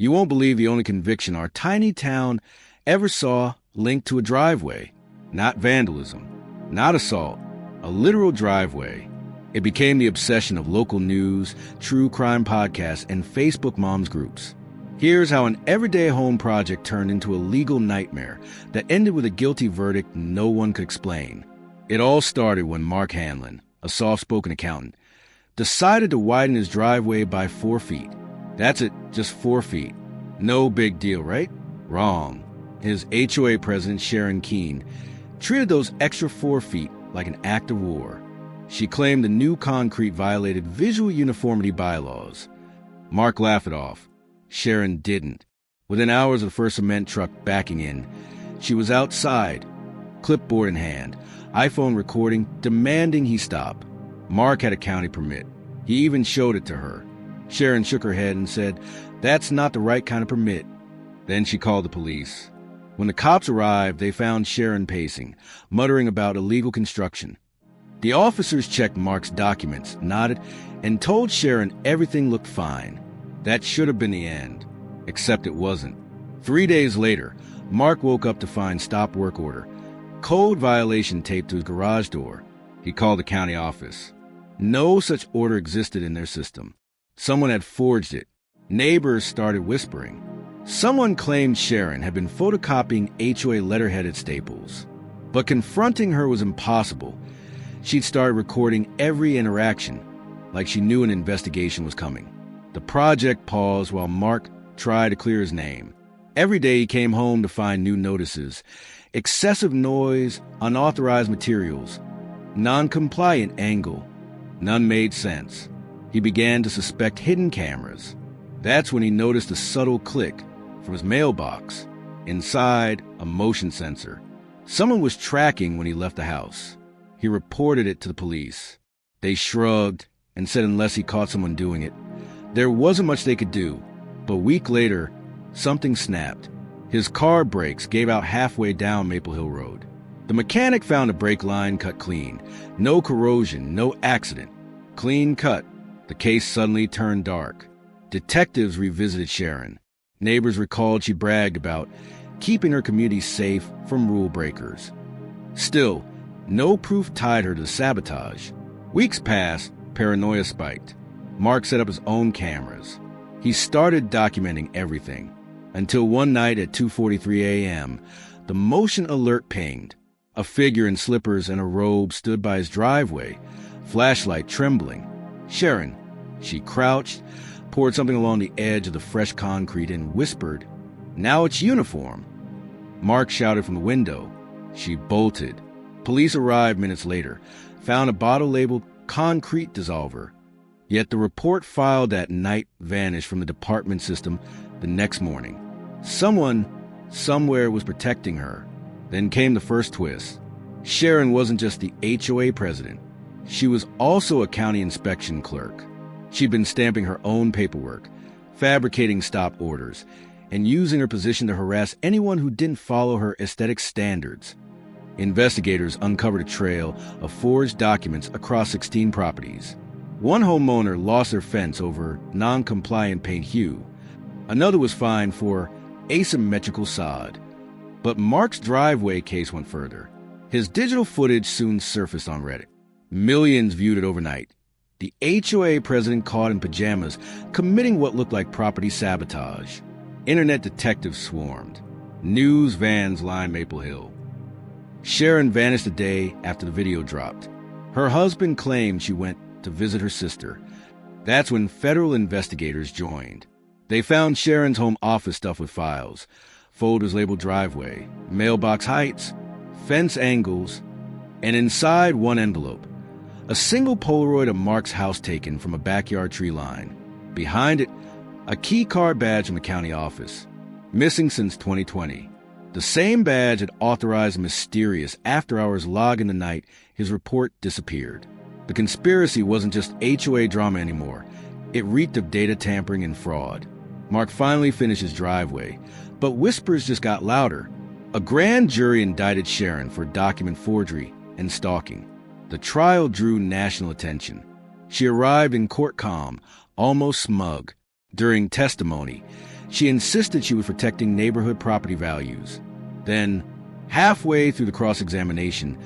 You won't believe the only conviction our tiny town ever saw linked to a driveway. Not vandalism, not assault, a literal driveway. It became the obsession of local news, true crime podcasts, and Facebook moms groups. Here's how an everyday home project turned into a legal nightmare that ended with a guilty verdict no one could explain. It all started when Mark Hanlon, a soft-spoken accountant, decided to widen his driveway by 4 feet. That's it, just 4 feet. No big deal, right? Wrong. His HOA president, Sharon Keene, treated those extra 4 feet like an act of war. She claimed the new concrete violated visual uniformity bylaws. Mark laughed it off. Sharon didn't. Within hours of the first cement truck backing in, she was outside, clipboard in hand, iPhone recording, demanding he stop. Mark had a county permit. He even showed it to her. Sharon shook her head and said, "That's not the right kind of permit." Then she called the police. When the cops arrived, they found Sharon pacing, muttering about illegal construction. The officers checked Mark's documents, nodded, and told Sharon everything looked fine. That should have been the end, except it wasn't. 3 days later, Mark woke up to find stop work order, code violation taped to his garage door. He called the county office. No such order existed in their system. Someone had forged it. Neighbors started whispering. Someone claimed Sharon had been photocopying HOA letterhead at Staples. But confronting her was impossible. She'd started recording every interaction, like she knew an investigation was coming. The project paused while Mark tried to clear his name. Every day he came home to find new notices. Excessive noise, unauthorized materials, non-compliant angle. None made sense. He began to suspect hidden cameras. That's when he noticed a subtle click from his mailbox. Inside, a motion sensor. Someone was tracking when he left the house. He reported it to the police. They shrugged and said unless he caught someone doing it, there wasn't much they could do. But a week later, something snapped. His car brakes gave out halfway down Maple Hill Road. The mechanic found a brake line cut clean. No corrosion, no accident. Clean cut. The case suddenly turned dark. Detectives revisited Sharon. Neighbors recalled she bragged about keeping her community safe from rule breakers. Still, no proof tied her to the sabotage. Weeks passed, paranoia spiked. Mark set up his own cameras. He started documenting everything. Until one night at 2:43 a.m., the motion alert pinged. A figure in slippers and a robe stood by his driveway, flashlight trembling. Sharon. She crouched, poured something along the edge of the fresh concrete and whispered, "Now it's uniform." Mark shouted from the window. She bolted. Police arrived minutes later, found a bottle labeled concrete dissolver. Yet the report filed that night vanished from the department system the next morning. Someone, somewhere was protecting her. Then came the first twist. Sharon wasn't just the HOA president. She was also a county inspection clerk. She'd been stamping her own paperwork, fabricating stop orders, and using her position to harass anyone who didn't follow her aesthetic standards. Investigators uncovered a trail of forged documents across 16 properties. One homeowner lost their fence over non-compliant paint hue. Another was fined for asymmetrical sod. But Mark's driveway case went further. His digital footage soon surfaced on Reddit. Millions viewed it overnight. The HOA president caught in pajamas, committing what looked like property sabotage. Internet detectives swarmed. News vans lined Maple Hill. Sharon vanished the day after the video dropped. Her husband claimed she went to visit her sister. That's when federal investigators joined. They found Sharon's home office stuffed with files, folders labeled driveway, mailbox heights, fence angles, and inside one envelope, a single Polaroid of Mark's house taken from a backyard tree line. Behind it, a key card badge from the county office, missing since 2020. The same badge had authorized a mysterious after-hours log in the night his report disappeared. The conspiracy wasn't just HOA drama anymore. It reeked of data tampering and fraud. Mark finally finished his driveway, but whispers just got louder. A grand jury indicted Sharon for document forgery and stalking. The trial drew national attention. She arrived in court calm, almost smug. During testimony, She insisted she was protecting neighborhood property values. Then, halfway through the cross-examination,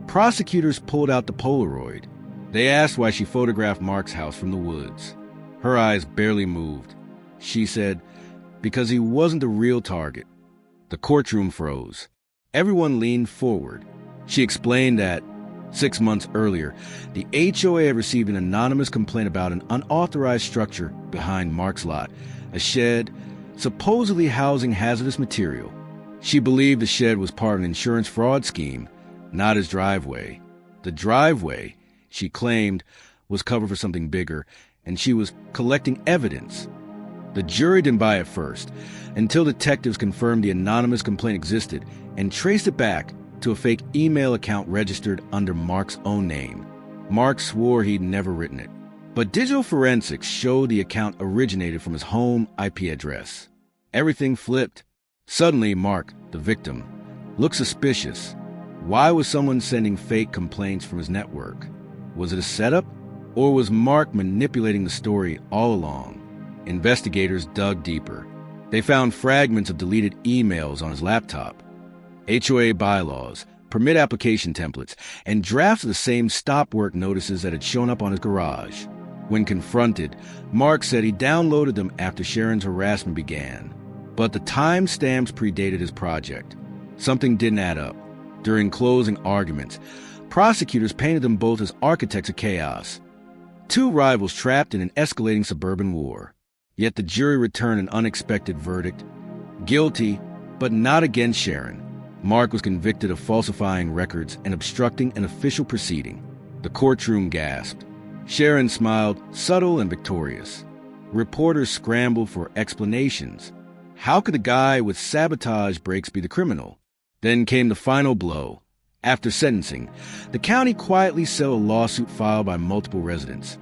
prosecutors pulled out the Polaroid. They asked why she photographed Mark's house from the woods. Her eyes barely moved. She said, because he wasn't the real target. The courtroom froze. Everyone leaned forward. She explained that 6 months earlier, the HOA had received an anonymous complaint about an unauthorized structure behind Mark's lot, a shed supposedly housing hazardous material. She believed the shed was part of an insurance fraud scheme, not his driveway. The driveway, she claimed, was covered for something bigger, and she was collecting evidence. The jury didn't buy it first, until detectives confirmed the anonymous complaint existed and traced it back to a fake email account registered under Mark's own name. Mark swore he'd never written it, but digital forensics showed the account originated from his home IP address. Everything flipped. Suddenly, Mark, the victim, looked suspicious. Why was someone sending fake complaints from his network? Was it a setup? Or was Mark manipulating the story all along? Investigators dug deeper. They found fragments of deleted emails on his laptop, HOA bylaws, permit application templates, and drafts of the same stop work notices that had shown up on his garage. When confronted, Mark said he downloaded them after Sharon's harassment began. But the timestamps predated his project. Something didn't add up. During closing arguments, prosecutors painted them both as architects of chaos. Two rivals trapped in an escalating suburban war. Yet the jury returned an unexpected verdict. Guilty, but not against Sharon. Mark was convicted of falsifying records and obstructing an official proceeding. The courtroom gasped. Sharon smiled, subtle and victorious. Reporters scrambled for explanations. How could a guy with sabotage breaks be the criminal? Then came the final blow. After sentencing, the county quietly settled a lawsuit filed by multiple residents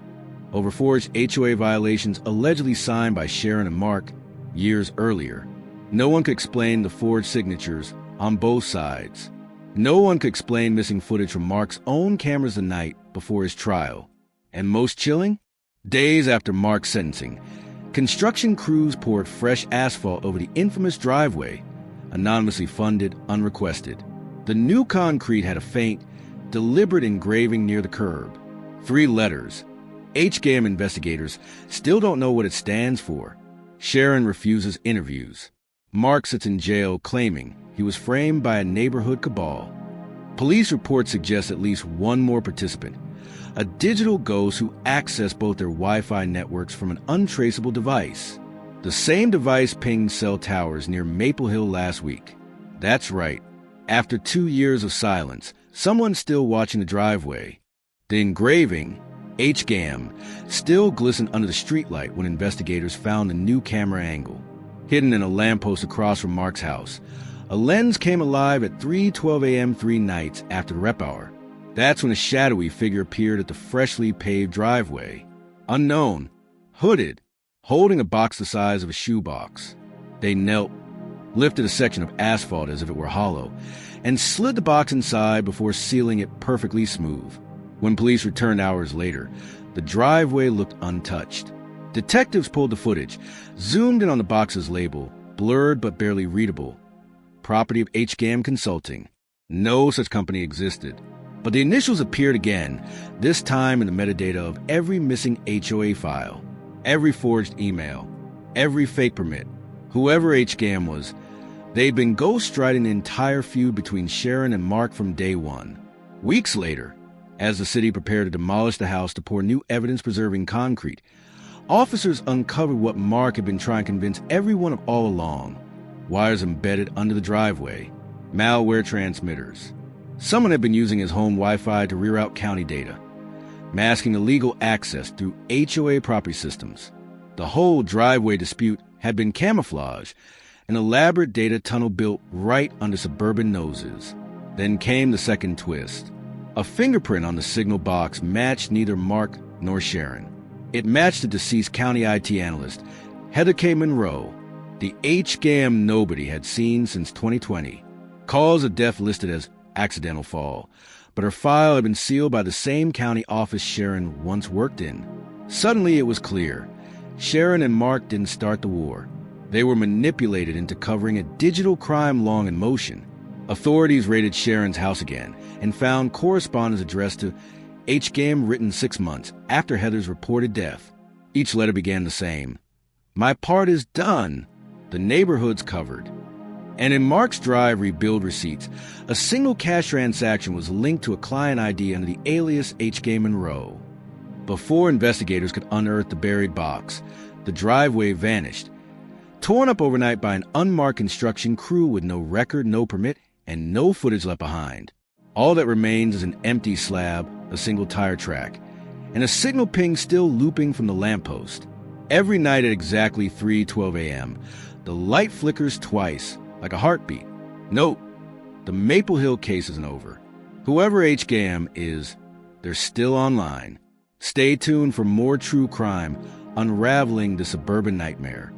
over forged HOA violations allegedly signed by Sharon and Mark years earlier. No one could explain the forged signatures on both sides. No one could explain missing footage from Mark's own cameras the night before his trial. And most chilling? Days after Mark's sentencing, construction crews poured fresh asphalt over the infamous driveway, anonymously funded, unrequested. The new concrete had a faint, deliberate engraving near the curb. 3 letters. HGAM investigators still don't know what it stands for. Sharon refuses interviews. Mark sits in jail claiming he was framed by a neighborhood cabal. Police reports suggest at least one more participant, a digital ghost who accessed both their Wi-Fi networks from an untraceable device. The same device pinged cell towers near Maple Hill last week. That's right. After 2 years of silence, someone's still watching the driveway. The engraving, HGAM, still glistened under the streetlight when investigators found a new camera angle. Hidden in a lamppost across from Mark's house, a lens came alive at 3:12 a.m. 3 nights after the rep hour. That's when a shadowy figure appeared at the freshly paved driveway. Unknown, hooded, holding a box the size of a shoebox. They knelt, lifted a section of asphalt as if it were hollow, and slid the box inside before sealing it perfectly smooth. When police returned hours later, the driveway looked untouched. Detectives pulled the footage, zoomed in on the box's label, blurred but barely readable. Property of HGAM Consulting. No such company existed. But the initials appeared again, this time in the metadata of every missing HOA file, every forged email, every fake permit. Whoever HGAM was, they'd been ghostwriting the entire feud between Sharon and Mark from day one. Weeks later, as the city prepared to demolish the house to pour new evidence-preserving concrete, officers uncovered what Mark had been trying to convince everyone of all along. Wires embedded under the driveway, malware transmitters. Someone had been using his home Wi-Fi to reroute county data, masking illegal access through HOA property systems. The whole driveway dispute had been camouflage, an elaborate data tunnel built right under suburban noses. Then came the second twist. A fingerprint on the signal box matched neither Mark nor Sharon. It matched the deceased county IT analyst, Heather K. Monroe, the HGAM nobody had seen since 2020. Cause of death listed as accidental fall, but her file had been sealed by the same county office Sharon once worked in. Suddenly it was clear. Sharon and Mark didn't start the war. They were manipulated into covering a digital crime long in motion. Authorities raided Sharon's house again and found correspondence addressed to HGAM written 6 months after Heather's reported death. Each letter began the same. "My part is done. The neighborhood's covered." And in Mark's Drive rebuild receipts, a single cash transaction was linked to a client ID under the alias HGAM Monroe. Before investigators could unearth the buried box, the driveway vanished, torn up overnight by an unmarked construction crew with no record, no permit, and no footage left behind. All that remains is an empty slab, a single tire track, and a signal ping still looping from the lamppost. Every night at exactly 3:12 a.m., the light flickers twice, like a heartbeat. Note, the Maple Hill case isn't over. Whoever HGAM is, they're still online. Stay tuned for more true crime unraveling the suburban nightmare.